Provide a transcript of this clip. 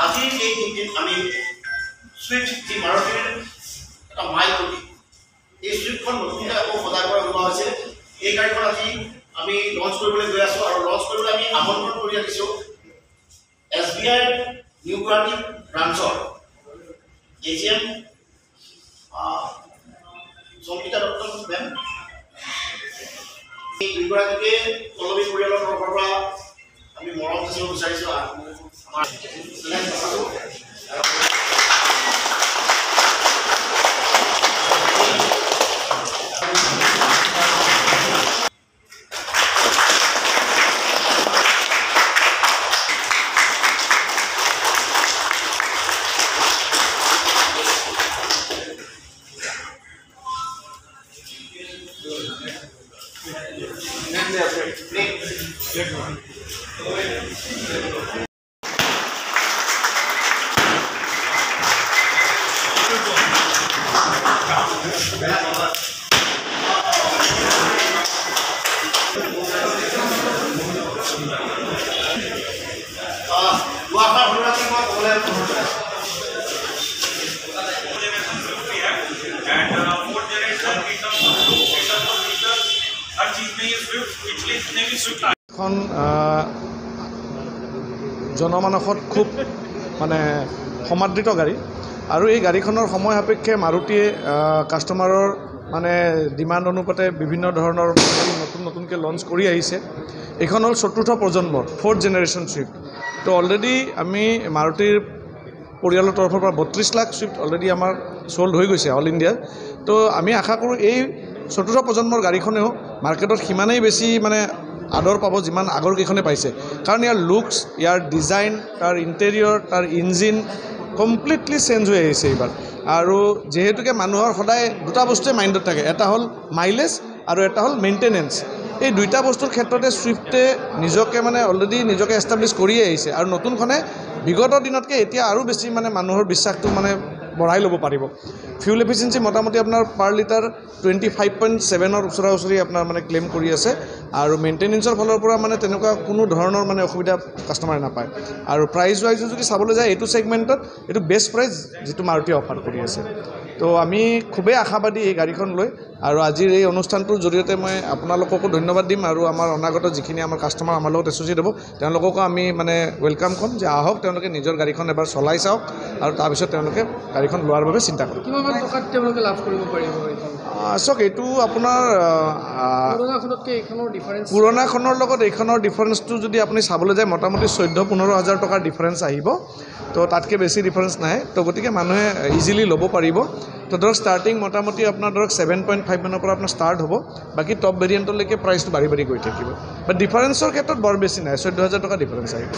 আজি এই দিনটিত আমি সুইফ্ট যি মাৰুতিৰ এটা মাইল খুঁটি এই সুইফ্টখন নতুনকৈ আকৌ সজাই পৰা ওলোৱা হৈছে। এই গাড়ীখন আজি আমি লঞ্চ কৰিবলৈ গৈ আছোঁ আৰু লঞ্চ কৰিবলৈ আমি আমন্ত্ৰণ কৰি আনিছোঁ SBI নিউ গুৱাহাটী ব্ৰাঞ্চৰ AGM সংগীতা দত্ত মেম। এই দুয়োগৰাকীকে পল্লৱী পৰিয়ালৰ তৰফৰ পৰা আমি মৰম যাচিব বিচাৰিছোঁ। আমাৰ এখন জনমানসত খুব মানে সমাদৃত গাড়ী আৰু এই গাড়ীখনৰ সময় সাপেক্ষে মাৰুতিয়ে কাষ্টমাৰৰ মানে ডিমাণ্ড অনুপাতে বিভিন্ন ধৰণৰ নতুনকৈ লঞ্চ কৰি আহিছে। এইখন হ'ল চতুৰ্থ প্ৰজন্মৰ 4th জেনেৰেশ্যন ছুইফ্ট। তো অলৰেডি আমি মাৰুতিৰ পৰিয়ালৰ তৰফৰ পৰা 32 লাখ ছুইফ্ট অলৰেডি আমাৰ চল্ড হৈ গৈছে অল ইণ্ডিয়াত। তো আমি আশা কৰোঁ এই চতুৰ্থ প্ৰজন্মৰ গাড়ীখনেও মাৰ্কেটত সিমানেই বেছি মানে আদৰ পাব যিমান আগৰ কেইখনে পাইছে। কাৰণ ইয়াৰ লুকছ, ইয়াৰ ডিজাইন, তাৰ ইণ্টেৰিয়ৰ, তাৰ ইঞ্জিন কমপ্লিটলি চেঞ্জ হৈ আহিছে এইবাৰ। আৰু যিহেতুকে মানুহৰ সদায় দুটা বস্তুৱে মাইণ্ডত থাকে, এটা হ'ল মাইলেজ আৰু এটা হ'ল মেইনটেনেন্স। এই দুইটা বস্তুৰ ক্ষেত্ৰতে ছুইফ্টে নিজকে মানে অলৰেডি নিজকে এষ্টাব্লিছ কৰিয়ে আহিছে আৰু নতুনখনে বিগত দিনতকৈ এতিয়া আৰু বেছি মানে মানুহৰ বিশ্বাসটো মানে বঢ়াই ল'ব পাৰিব। ফিউল এফিচিয়েঞ্চি মোটামুটি আপোনাৰ পাৰ লিটাৰ 25.7ৰ ওচৰা-ওচৰি আপোনাৰ মানে ক্লেইম কৰি আছে আৰু মেইনটেনেন্সৰ ফালৰ পৰা মানে তেনেকুৱা কোনো ধৰণৰ মানে অসুবিধা কাষ্টমাৰে নাপায়। আৰু প্ৰাইচ ৱাইজো যদি চাবলৈ যায় এইটো ছেগমেণ্টত এইটো বেষ্ট প্ৰাইচ যিটো মাৰুতিয়ে অফাৰ কৰি আছে। তো আমি খুবেই আশাবাদী এই গাড়ীখন লৈ। আৰু আজিৰ এই অনুষ্ঠানটোৰ জৰিয়তে মই আপোনালোককো ধন্যবাদ দিম আৰু আমাৰ অনাগত যিখিনি আমাৰ কাষ্টমাৰ আমাৰ লগত এছ'চিয়েট হ'ব তেওঁলোককো আমি মানে ৱেলকাম ক'ম যে আহক তেওঁলোকে নিজৰ গাড়ীখন এবাৰ চলাই চাওক আৰু তাৰপিছত তেওঁলোকে গাড়ীখন লোৱাৰ বাবে চিন্তা কৰক। কিমান টকাত তেওঁলোকে লাভ কৰিব পাৰিব? চাওক এইটো আপোনাৰ ডিফাৰেঞ্চ পুৰণাখনৰ লগত এইখনৰ ডিফাৰেঞ্চটো যদি আপুনি চাবলৈ যায় মোটামুটি 14-15 হাজাৰ টকাৰ ডিফাৰেঞ্চ আহিব। তো তাতকৈ বেছি ডিফাৰেঞ্চ নাই। তো গতিকে মানুহে ইজিলি ল'ব পাৰিব। তো ধৰক ষ্টাৰ্টিং মোটামুটি আপোনাৰ ধৰক 7.5 মানৰ পৰা আপোনাৰ ষ্টাৰ্ট হ'ব। বাকী টপ ভেৰিয়েণ্টলৈকে প্ৰাইচটো বাঢ়ি বাঢ়ি গৈ থাকিব। বাট ডিফাৰেঞ্চৰ ক্ষেত্ৰত বৰ বেছি নাই, 14 হাজাৰ টকা ডিফাৰেঞ্চ আহিব।